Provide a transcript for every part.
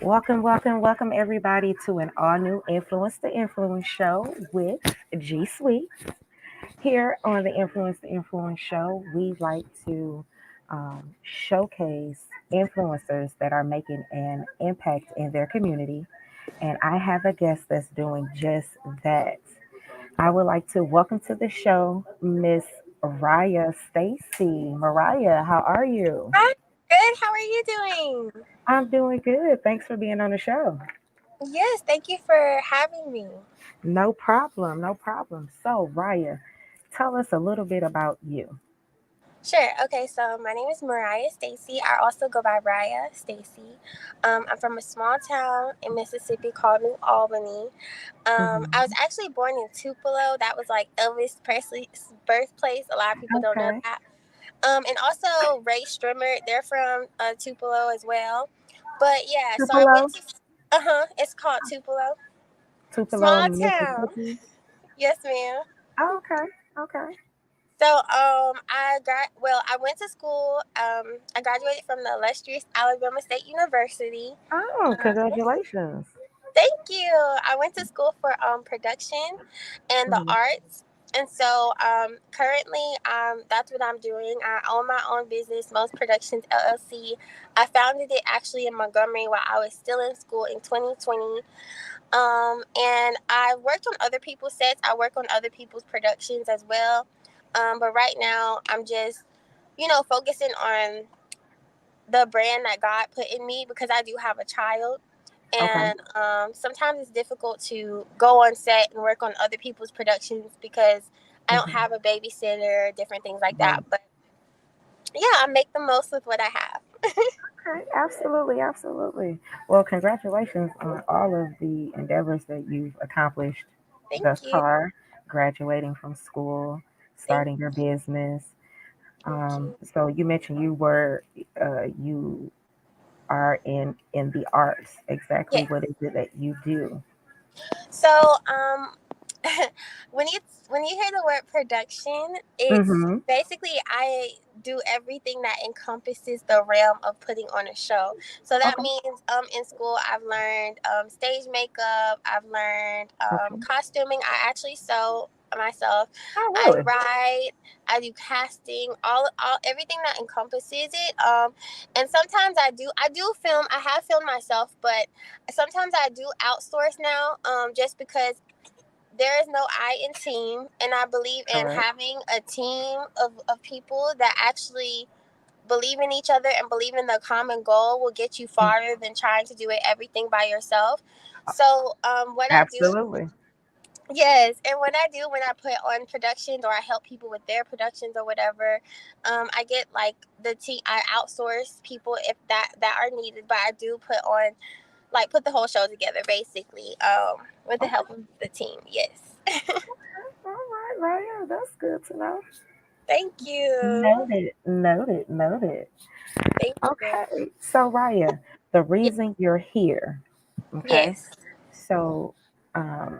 Welcome everybody to an all new Influence the Influence show with G Sweet. Here on the Influence the Influence show, we like to showcase influencers that are making an impact in their community. And I have a guest that's doing just that. I would like to welcome to the show Miss Ryah Stacy. Mariah, how are you? Hi, good. How are you doing? I'm doing good. Thanks for being on the show. Yes, thank you for having me. No problem, no problem. So, Raya, tell us a little bit about you. Sure. Okay, so my name is Ryah Stacy. I also go by Ryah Stacy. I'm from a small town in Mississippi called New Albany. I was Hmm. actually born in Tupelo. That was like Elvis Presley's birthplace. A lot of people don't know Okay. that. And also Ray Strimmer. They're from Tupelo as well. But yeah, so I Tupelo, went to. It's called Tupelo. Tupelo, Small town. Mississippi. Yes, ma'am. Oh, okay, okay. So, I went to school. I graduated from the illustrious Alabama State University. Oh, Uh, congratulations. Thank you. I went to school for production and the Hmm. arts. And so, currently, that's what I'm doing. I own my own business, Most Productions LLC. I founded it actually in Montgomery while I was still in school in 2020. And I worked on other people's sets. I work on other people's productions as well. But right now, I'm just, focusing on the brand that God put in me because I do have a child. Okay. And sometimes it's difficult to go on set and work on other people's productions because I don't Hmm. have a babysitter, different things like that. Right. But yeah, I make the most with what I have. Okay. Absolutely, absolutely. Well, congratulations on all of the endeavors that you've accomplished thus Thank you. far, graduating from school, Thank, starting your business. thank you. So you mentioned you are in the arts. Exactly Yeah. what is it that you do? So, when you hear the word production, it's Mm-hmm. basically I do everything that encompasses the realm of putting on a show. So that Okay. means in school I've learned stage makeup, I've learned Okay. costuming. I actually sew myself. Oh, I really? write, I do casting, all everything that encompasses it. And sometimes I do film. I have filmed myself, but sometimes I do outsource now, just because there is no I in team, and I believe in Correct. having a team of people that actually believe in each other and believe in the common goal will get you Mm. farther than trying to do it everything by yourself. So, what I do, Absolutely. yes, and what I do when I put on productions or I help people with their productions or whatever, I get like the team. I outsource people if that are needed, but I do put the whole show together basically, with the help Okay. of the team. Yes. All right, Raya. That's good to know. Thank you. Noted. Noted. Noted. Thank you. Okay. So, Raya, the Ye- reason you're here. Okay. Yes. So, um,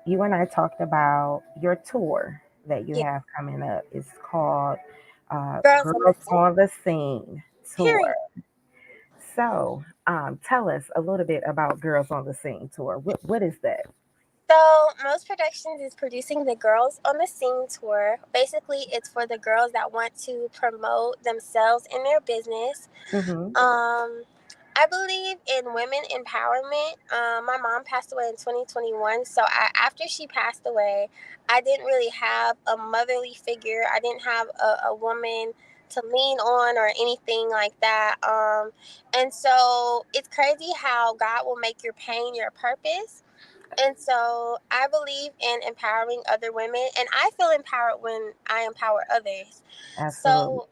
you and I talked about your tour that you Yeah. have coming up. It's called Girls on the Girls scene. on the Scene Tour. Period. So, tell us a little bit about Girls on the Scene Tour. What is that? So most productions is producing the Girls on the Scene tour. Basically, it's for the girls that want to promote themselves in their business. Mm-hmm. Um, I believe in women empowerment. My mom passed away in 2021. So after she passed away, I didn't really have a motherly figure. I didn't have a woman to lean on or anything like that. And so it's crazy how God will make your pain your purpose. And so I believe in empowering other women, and I feel empowered when I empower others. Absolutely. So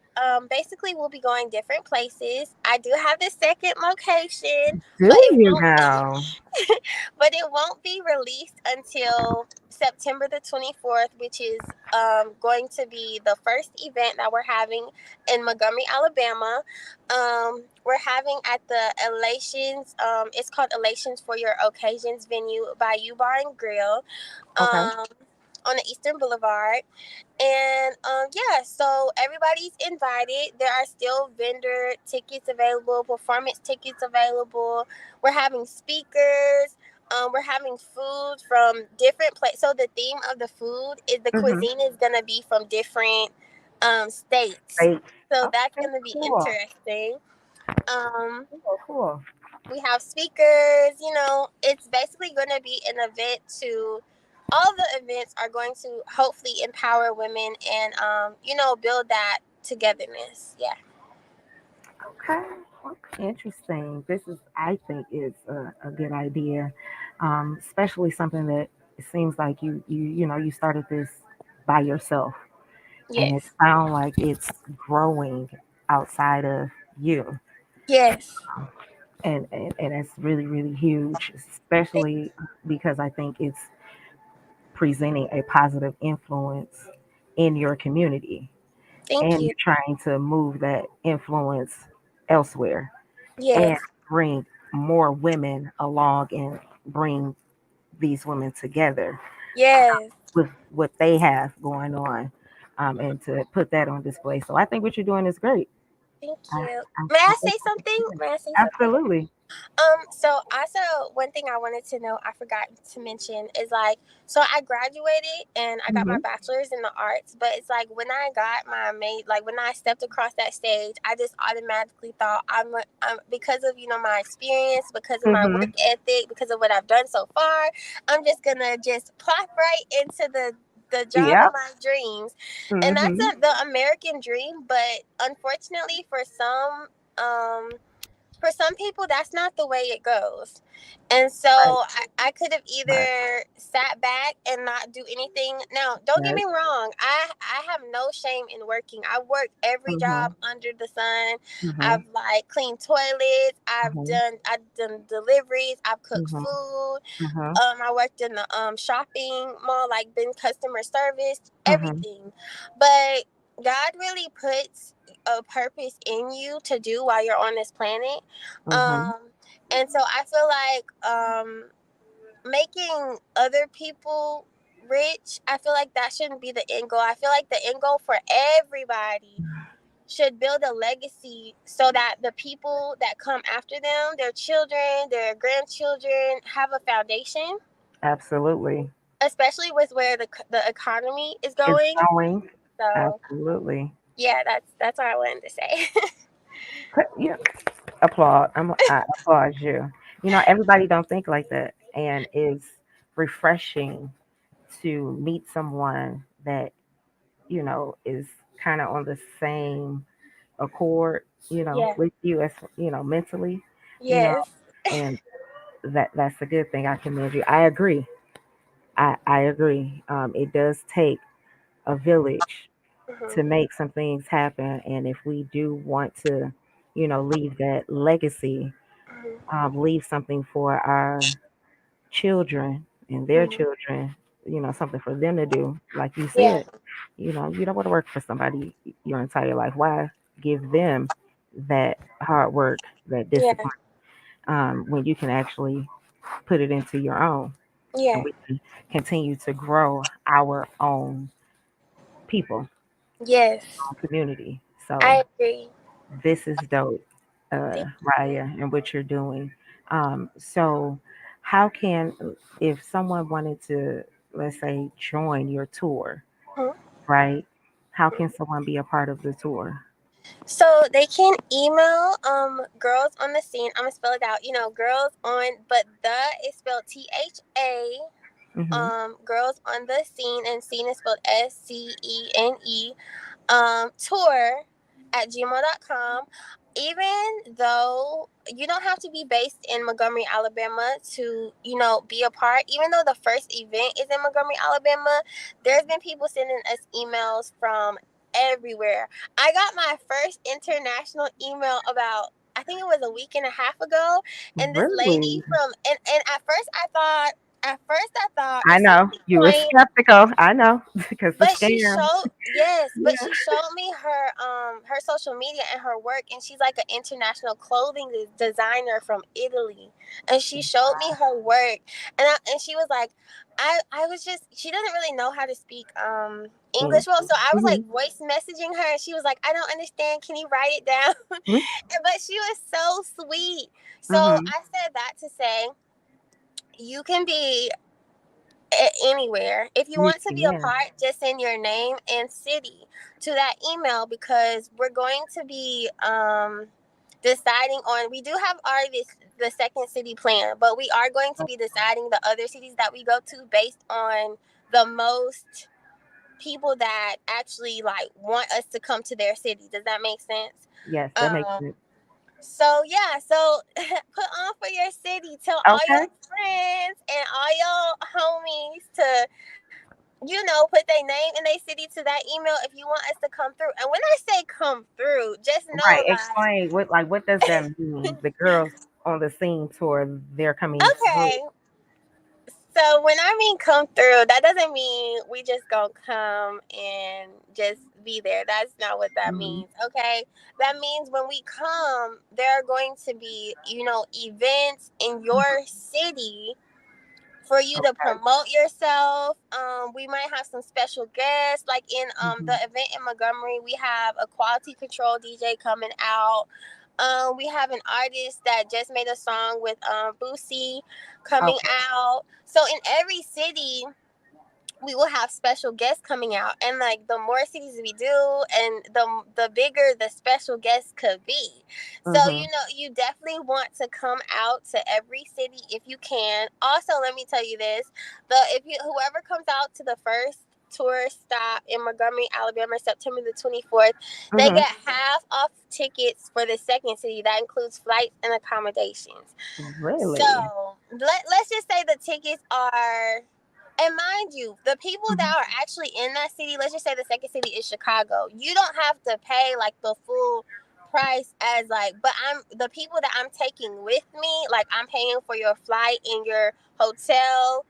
basically, we'll be going different places. I do have the second location, Do but it you won't now? but it won't be released until September the 24th, which is going to be the first event that we're having in Montgomery, Alabama. We're having at the Elations, it's called Elations for Your Occasions venue by U Bar and Grill. Okay. Um, on the Eastern Boulevard. And yeah, so everybody's invited. There are still vendor tickets available, performance tickets available. We're having speakers. We're having food from different places. So the theme of the food is the Mm-hmm. cuisine is gonna be from different states. Great. So that's Okay, gonna be cool. interesting. Um, Cool, cool. we have speakers. It's basically going to be an event to all the events are going to hopefully empower women and build that togetherness. Yeah. Okay. Okay. Interesting. This is, I think, is a good idea, especially something that it seems like you started this by yourself, and it Yes. sounds like it's growing outside of you, Yes. and it's really really huge, especially because I think it's presenting a positive influence in your community, Thank and you. you're trying to move that influence elsewhere and Yes. bring more women along and bring these women together Yes. with what they have going on, and to put that on display. So I think what you're doing is great. Thank I, you. I, May I I say think what something? you're doing. May I say something? Absolutely. So also one thing I wanted to know, I forgot to mention, is like, so I graduated and I got my Hmm. bachelor's in the arts, but it's like when I got like when I stepped across that stage, I just automatically thought I'm because of my experience, because of my Hmm. work ethic, because of what I've done so far, I'm just gonna just plop right into the job of Yep. my dreams, and that's Hmm. the American dream. But unfortunately, for some people that's not the way it goes, and so Right. I could have Right. either sat back and not do anything. Now don't get Right. me wrong, I have no shame in working. I worked every Hmm. job under the sun. Hmm. I've like cleaned toilets, Hmm. I've done deliveries, I've cooked Hmm. food. Hmm. I worked in the shopping mall, like been customer service, Hmm. everything. But God really puts a purpose in you to do while you're on this planet. Hmm. Um, and so I feel like making other people rich, I feel like that shouldn't be the end goal. I feel like the end goal for everybody should build a legacy so that the people that come after them, their children, their grandchildren, have a foundation, Absolutely. especially with where the economy is It's going. going. So Absolutely. yeah, that's what I wanted to say. Yeah. Applaud. I applaud you. Everybody don't think like that, and it's refreshing to meet someone that is kind of on the same accord, Yeah. with you, as mentally, you know, Yes. and that's a good thing. I commend you. I agree. I agree. It does take a village Hmm. to make some things happen, and if we do want to, leave that legacy, Hmm. leave something for our children and their Hmm. children, something for them to do. Like you Yeah. said, you don't want to work for somebody your entire life. Why give them that hard work, that Yeah. discipline, when you can actually put it into your own, and Yeah. we can continue to grow our own people, Yes. community. So I agree. this is dope, Thank you. Raya, and what you're doing. So, how can, if someone wanted to, let's say, join your tour, Mhm. right? How can someone be a part of the tour? So they can email girls on the scene. I'm gonna spell it out. Girls on, but the is spelled THA. Mm-hmm. Girls on the scene, and scene is spelled SCENE. Tour at gmail.com. Even though you don't have to be based in Montgomery, Alabama to, be a part, even though the first event is in Montgomery, Alabama, there's been people sending us emails from everywhere. I got my first international email about, I think it was a week and a half ago, and this lady Really? from, and at first I thought, I at some know you were point, skeptical. I know because the but she scam. showed yes, but Yeah. she showed me her social media and her work, and she's like an international clothing designer from Italy, and she showed me her work, and she was like, I was just, she doesn't really know how to speak Mm. English well, so I was Mm-hmm. like voice messaging her, and she was like, I don't understand, can you write it down? But she was so sweet. So Mm-hmm. I said that to say, you can be anywhere. If you You want to be a can. part, just send your name and city to that email, because we're going to be deciding on, we do have already the second city plan, but we are going to be deciding the other cities that we go to based on the most people that actually like want us to come to their city. Does that make sense? Yes, that makes um sense. so yeah, so put on for your city. Tell all your Okay. friends and all your homies to, put their name and their city to that email if you want us to come through. And when I say come through, just Right. know, Explain what does that mean? The girls on the scene tour, they're coming through. okay. So when I mean come through, that doesn't mean we just gonna come and just be there. That's not what that Hmm. means. Okay, that means when we come, there are going to be, events in Hmm. your city for you to Okay. promote yourself. We might have some special guests. Like in the Hmm. event in Montgomery, we have a quality control DJ coming out. We have an artist that just made a song with Boosie coming Okay. out. So in every city, we will have special guests coming out, and like the more cities we do, and the bigger the special guests could be. So Hmm. you definitely want to come out to every city if you can. Also, let me tell you this: the if you whoever comes out to the first tourist stop in Montgomery, Alabama, September the 24th, they Hmm. get half off tickets for the second city. That includes flights and accommodations. Really? So let's just say the tickets are, and mind you, the people Hmm. that are actually in that city, let's just say the second city is Chicago. You don't have to pay like the full price as like, but I'm the people that I'm taking with me, like I'm paying for your flight and your hotel.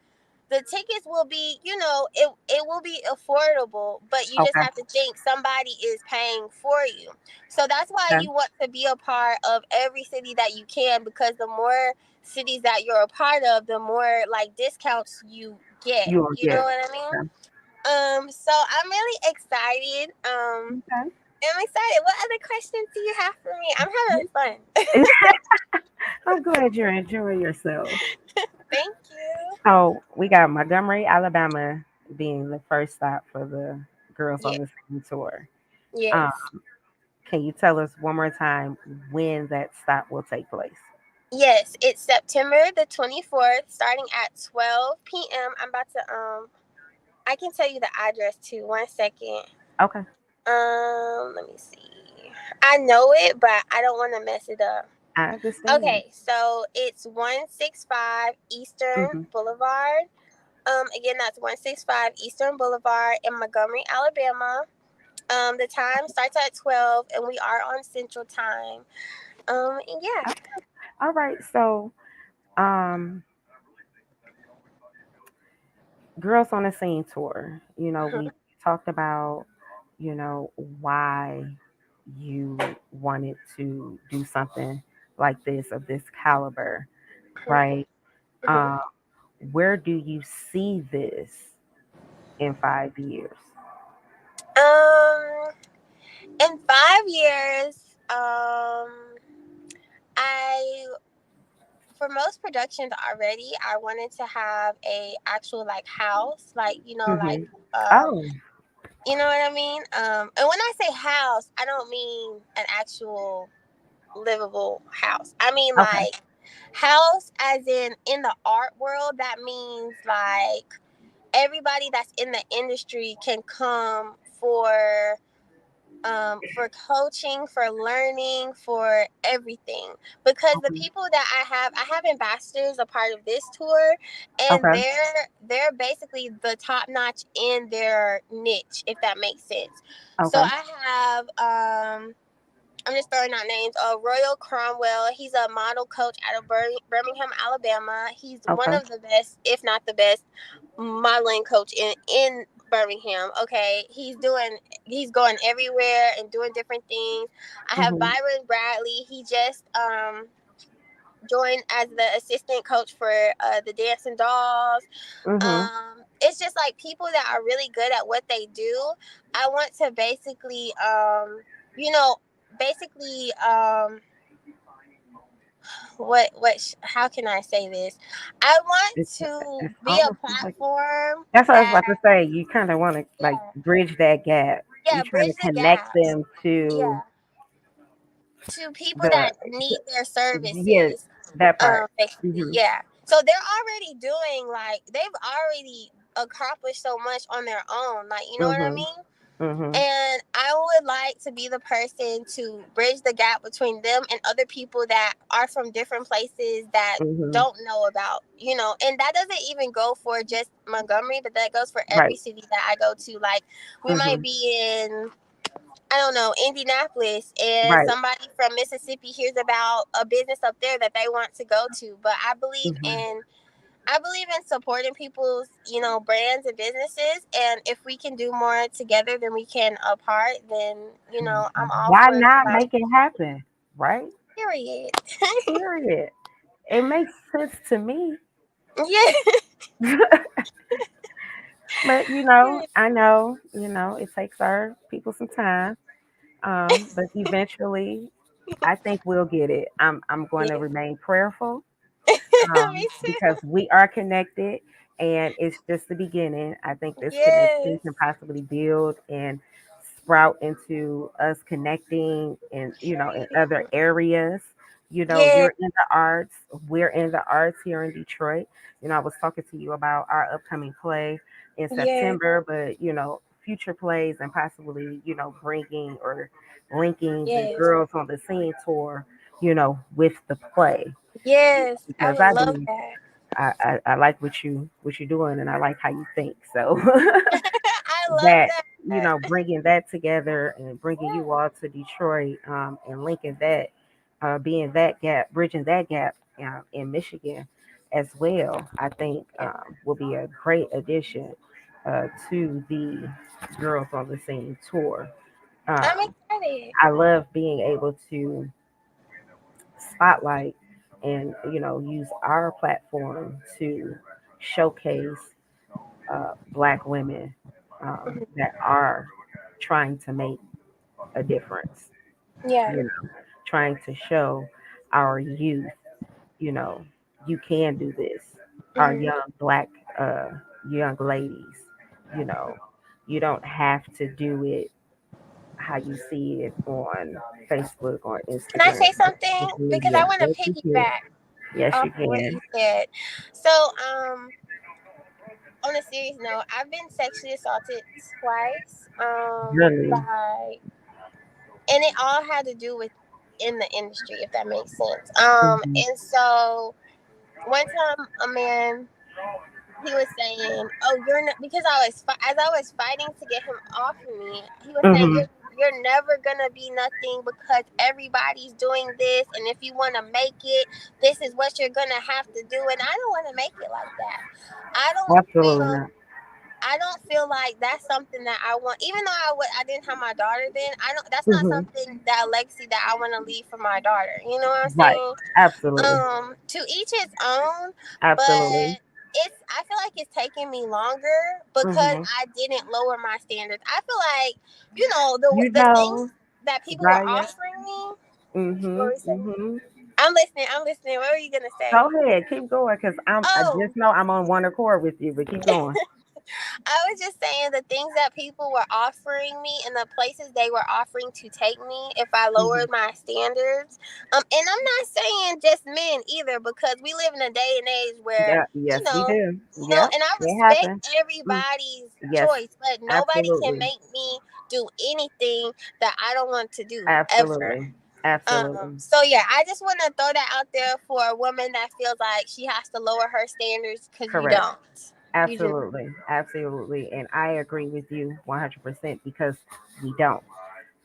The tickets will be, it will be affordable, but you just Okay. have to think somebody is paying for you. So that's why Okay. you want to be a part of every city that you can, because the more cities that you're a part of, the more like discounts you get. You will You know get. what I mean? Okay. So I'm really excited. Okay. I'm excited. What other questions do you have for me? I'm having fun. I'm glad you're enjoying yourself. Thank you. So we got Montgomery, Alabama being the first stop for the girls Yeah. on the same tour. Um, Yes. can you tell us one more time when that stop will take place? Yes, it's September the 24th, starting at 12 p.m. I'm about to I can tell you the address too. 1 second. Okay. Let me see. I know it, but I don't want to mess it up. I understand. Okay, so it's 165 Eastern Hmm. Boulevard. Again, that's 165 Eastern Boulevard in Montgomery, Alabama. The time starts at 12, and we are on Central Time. And yeah. All right. So, um, girls on the scene tour. We talked about, why you wanted to do something like this of this caliber, right? Um, where do you see this in 5 years? Um, in 5 years, I for most productions already, I wanted to have a actual like house, like Hmm. um, Oh, you know what I mean. And when I say house, I don't mean an actual livable house. I mean okay, like house as in the art world. That means like everybody that's in the industry can come for coaching, for learning, for everything. Because the mhm, people that I have ambassadors a part of this tour, and okay, they're basically the top notch in their niche, if that makes sense. So okay, I have I'm just throwing out names. Royal Cromwell. He's a model coach out of Birmingham, Alabama. He's one okay, of the best, if not the best, modeling coach in Birmingham. Okay, he's going everywhere and doing different things. I have hmm, Byron Bradley. He just joined as the assistant coach for the Dancing Dolls. Mhm. It's just like people that are really good at what they do. I want to basically, you know, basically, how can I say this? I want It's to it's be a almost like platform that's what I was that, about to say. You kind of want to like yeah, bridge that gap. yeah, You're trying to bridge the connect gaps. them to Yeah, to people the that need their yeah, services. that part. Basically, Mhm. yeah. So they're already doing, like, they've already accomplished so much on their own. Like, you know what I Mhm. mean? Mhm. And I would like to be the person to bridge the gap between them and other people that are from different places that Mhm. don't know about, and that doesn't even go for just Montgomery, but that goes for every Right. city that I go to. Like, we might Mhm. be in, I don't know, Indianapolis, and Right. somebody from Mississippi hears about a business up there that they want to go to. But Mhm. I believe in supporting people's, brands and businesses. And if we can do more together than we can apart, then, I'm all Why for not make it collaboration. happen? Right. Period. Period. It makes sense to me. Yeah. But I know, it takes our people some time. But eventually I think we'll get it. I'm going to Yeah. remain prayerful, Me because too. we are connected, and it's just the beginning. I think this connection Yes. can possibly build and sprout into us connecting in other areas. Yeah. You're in the arts, we're in the arts here in Detroit. I was talking to you about our upcoming play in Yeah. September, but future plays and possibly bringing or linking the Yes. girls on the scene tour with the play, Yes. I because would I love believe that. I like what you're doing, and I like how you think. So I love that that. bringing that together and bringing you all to Detroit, and linking that, being that gap, bridging that gap, in Michigan as well, I think, Yeah. will be a great addition, to the Girls on the Scene tour. I'm Um, excited. I love being able to spotlight and use our platform to showcase, black women, that are trying to make a difference, Yeah. you know trying to show our youth, you know you can do this. Our Hmm. young black, uh young ladies, you know you don't have to do it how you see it on Facebook or Can I Instagram say or something? social Because media. I want to Yes, you can. piggyback Yes, off you of what can. you said. So, on a serious note, I've been sexually assaulted twice. Really. By and it all had to do with in the industry, if that makes sense. Hmm. And so one time a man, he was saying, "Oh, you're not," because as I was fighting to get him off of me, he was saying, Hmm. "You're never gonna be nothing because everybody's doing this, and if you want to make it, this is what you're gonna have to do." And I don't want to make it like that. I don't Absolutely feel not. I don't feel like that's something that I want. Even though I didn't have my daughter then, I don't. That's not Hmm. something, that legacy that I want to leave for my daughter. You know what I'm Right. saying? Absolutely. To each his own, Absolutely. but I feel like it's taking me longer because Hmm. I didn't lower my standards. I feel like, the You the things know, that people were Raya. offering me. What Hmm. were you saying? Hmm. I'm listening. I'm listening. What were you gonna say? Go ahead, keep going, because I Oh, just know I'm on one accord with you, but keep going. I was just saying the things that people were offering me and the places they were offering to take me if I Hmm. lowered my standards. And I'm not saying just men either, because we live in a day and age where, Yeah, you yes, we know, do. Yep, and I it respect happens. Mm, everybody's yes, choice, but nobody can absolutely, make me do anything that I don't want to do ever. absolutely, absolutely. So yeah, I just want to throw that out there for a woman that feels like she has to lower her standards, because you Correct. don't. You just Absolutely, absolutely, and I agree with you 100% because we don't.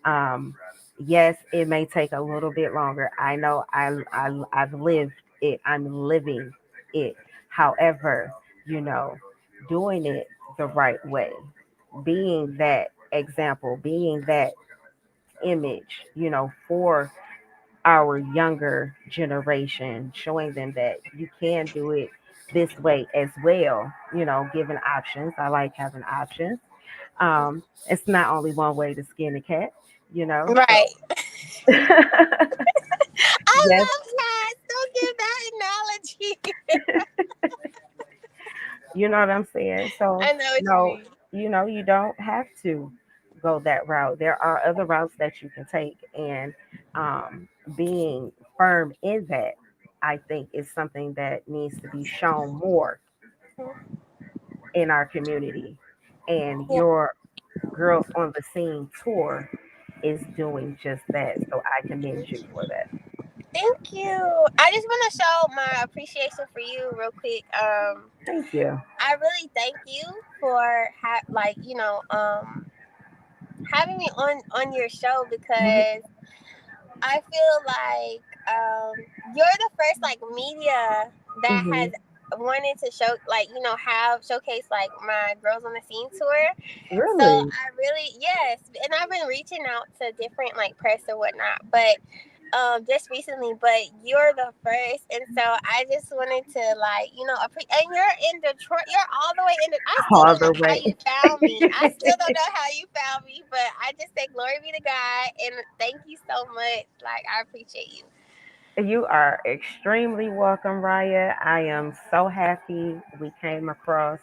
Um, yes, it may take a little bit longer. I know. I've lived it. I'm living it. However, you know, doing it the right way, being that example, being that image, for our younger generation, showing them that you can do it this way as well, giving options. I like having options. It's not only one way to skin a cat, so Right. I yes, love cats. Don't give that analogy. you know what I'm saying? So, I know what you no, mean. you don't have to go that route. There are other routes that you can take, and being firm in that, I think, is something that needs to be shown more in our community. And Yeah. your Girls on the Scene tour is doing just that. So I commend you for that. Thank you. I just want to show my appreciation for you real quick. Thank you. I really thank you for having me on your show because I feel like you're the first like media that Hmm. has wanted to show like have showcase like my Girls on the Scene tour. So Really? I really, yes, and I've been reaching out to different like press or whatnot, but just recently, but you're the first, and so I just wanted to like and you're in Detroit, you're all the way in the, I still All don't the know how way. you found me, I still don't know how you found me, but I just say glory be to God and thank you so much, like I appreciate you. You are extremely welcome, Raya. I am so happy we came across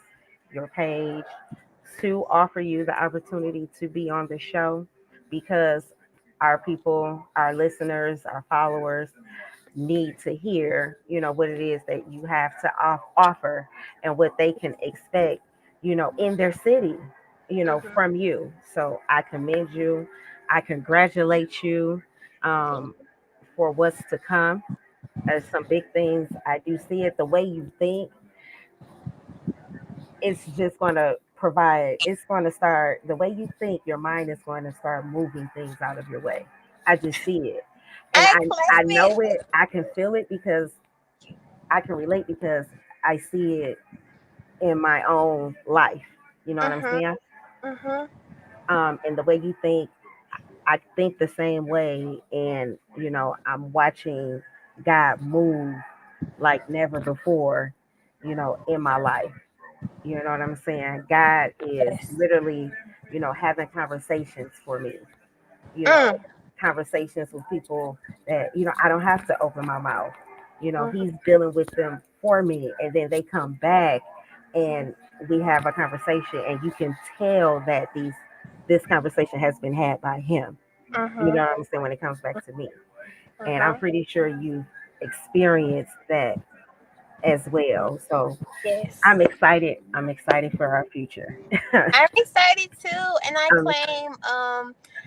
your page to offer you the opportunity to be on the show because our people, our listeners, our followers need to hear, what it is that you have to offer and what they can expect, in their city, Hmm. from you. So I commend you. I congratulate you um, for what's to come. Some big things. I do see it. The way you think, it's just going to provide, it's going to start, the way you think, your mind is going to start moving things out of your way. I just see it. And I I claim know it. it. I can feel it because I can relate because I see it in my own life. You know what I'm Mhm. saying? Mhm. And the way you think, I think the same way. And, I'm watching God move like never before, in my life. You know what I'm saying? God is Yes. literally, having conversations for me, you know, Mm. conversations with people that, I don't have to open my mouth. Mhm. He's dealing with them for me. And then they come back and we have a conversation and you can tell that this conversation has been had by him. You know Mhm. what I'm saying? When it comes back to me. And I'm Mhm. pretty sure you've experienced that as well. So Yes. I'm excited. I'm excited for our future. I'm excited too, and I um, claim.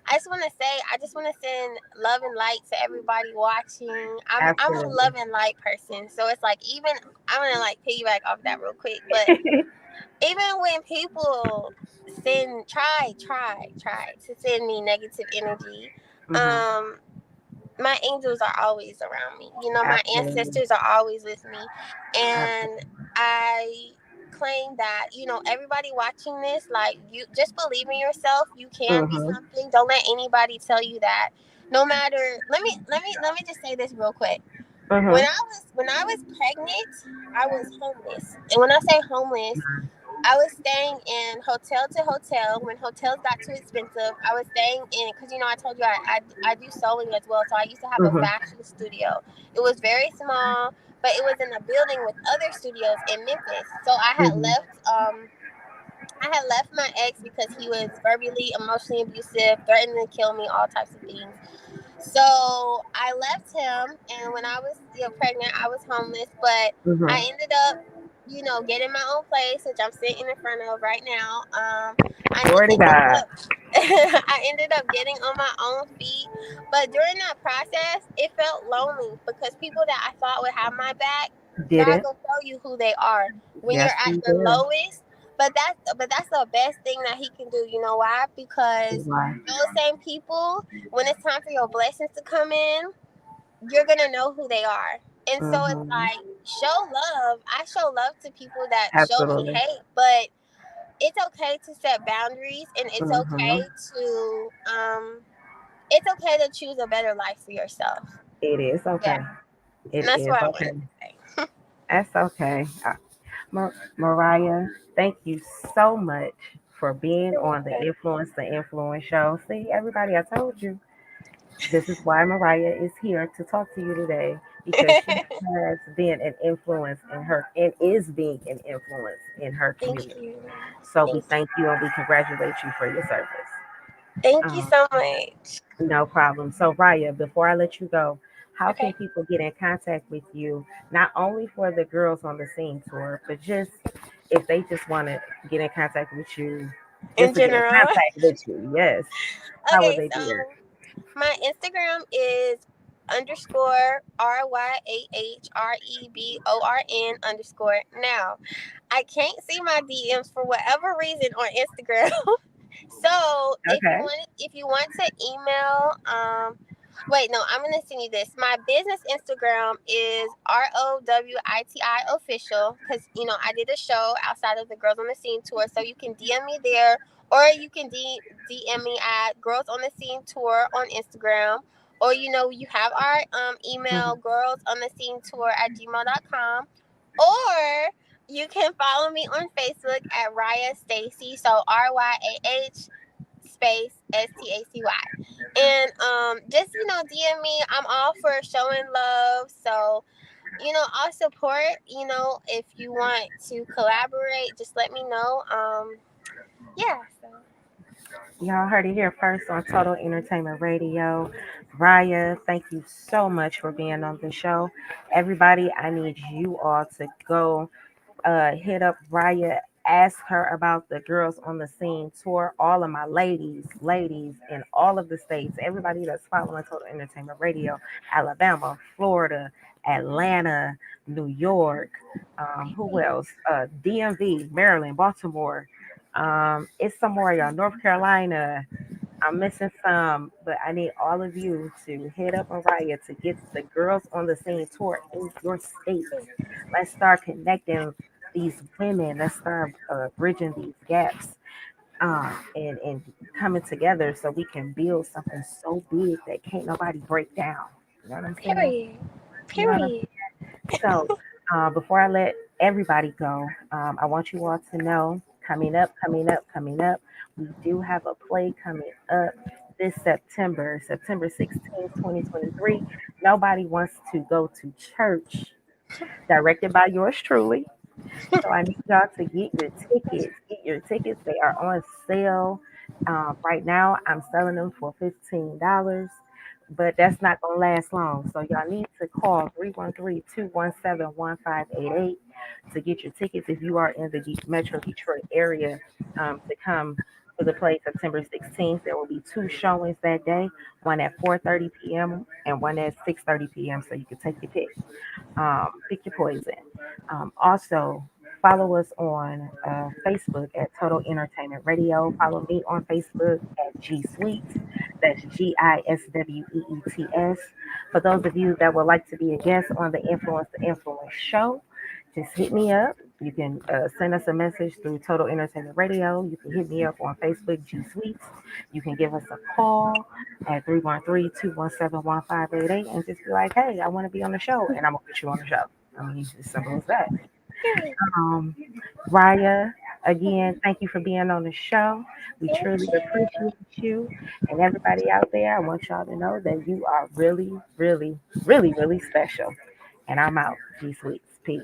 I just want to say, I just want to send love and light to everybody watching. I'm a Absolutely. love and light person, so it's like even I'm gonna like piggyback off that real quick, but even when people try to send me negative energy, Hmm. um, my angels are always around me. My Absolutely. ancestors are always with me. And Absolutely. I claim that, everybody watching this, like you just believe in yourself. You can be Hmm. something. Don't let anybody tell you that. No matter let me just say this real quick. Hmm. When I was pregnant, I was homeless. And when I say homeless, I was staying in hotel to hotel when hotels got too expensive. I was staying in because I told you I do sewing as well, so I used to have a Hmm. fashion studio. It was very small, but it was in a building with other studios in Memphis. So Hmm. I had left my ex because he was verbally, emotionally abusive, threatening to kill me, all types of things. So I left him, and when I was pregnant, I was homeless. But Hmm. I ended up, getting my own place, which I'm sitting in front of right now. I Glory to ended God. up, I ended up getting on my own feet. But during that process, it felt lonely because people that I thought would have my back, Did God it? gonna show you who they are when you're Yes, at he your did. lowest. But that's the best thing that He can do. You know why? Because Why? those same people, when it's time for your blessings to come in, you're gonna know who they are. And so it's Hmm. like show love. I show love to people that show me Absolutely. hate, but it's okay to set boundaries, and Hmm. it's okay to choose a better life for yourself. It is Yeah, okay. It and that's is what I okay. wanted to say. That's okay. Mariah, thank you so much for being on the Influence show. See, everybody, I told you this is why Mariah is here to talk to you today because she has been an influence in her and is being an influence in her Thank community. you. So we Thank thank you and we congratulate you for your service. thank you Um, so much. no problem. So, Raya, before I let you go, how can Okay. people get in contact with you, not only for the Girls on the Scene tour, but just if they just want to get in contact with you, just In to get in general. contact with you? Yes. How would Okay, they do it? so my Instagram is underscore RYAHREBORN underscore. Now, I can't see my DMs for whatever reason on Instagram. So Okay. if you want to email, wait, no, I'm gonna send you this. My business Instagram is ROWITI official because I did a show outside of the Girls on the Scene tour, so you can DM me there, or you can DM me at Girls on the Scene tour on Instagram, or you have our email Mhm. girls on the scene tour at gmail.com, or you can follow me on Facebook at Ryah Stacy. So RYAH space STACY. And just DM me. I'm all for showing love. So I'll support. If you want to collaborate, just let me know. Yeah. So Y'all heard it here first on Total Entertainment Radio. Raya, thank you so much for being on the show. Everybody, I need you all to go hit up Raya, ask her about the Girls on the Scene tour. All of my ladies in all of the states, everybody that's following Total Entertainment Radio, Alabama, Florida, Atlanta, New York, who else? DMV, Maryland, Baltimore. It's some more, y'all. North Carolina. I'm missing some, but I need all of you to hit up Mariah to get the Girls on the Scene tour in your state. Let's start connecting these women. Let's start bridging these gaps and coming together so we can build something so big that can't nobody break down. You know what I'm saying? period. You know what I'm Period. so, before I let everybody go, I want you all to know coming up, we do have a play coming up this September, September 16th, 2023. Nobody wants to go to church, directed by yours truly. So I need y'all to get your tickets. Get your tickets. They are on sale. Right now, I'm selling them for $15, but that's not going to last long. So y'all need to call 313-217-1588 to get your tickets if you are in the Metro Detroit area to come to the play September 16th. There will be two showings that day, one at 4:30 p.m. and one at 6:30 p.m. So you can take your pick. Pick your poison. Also, follow us on Facebook at Total Entertainment Radio. Follow me on Facebook at G Sweets. That's GISWEETS. For those of you that would like to be a guest on the Influence show, just hit me up. You can send us a message through Total Entertainment Radio. You can hit me up on Facebook, G Sweets. You can give us a call at 313-217-1588 and just be like, hey, I want to be on the show. And I'm going to put you on the show. I mean, it's as simple as that. Period. Um, Raya, again, thank you for being on the show. We Thank truly you. appreciate you. And everybody out there, I want y'all to know that you are really, really, really, really special. And I'm out. G Sweets. Peace.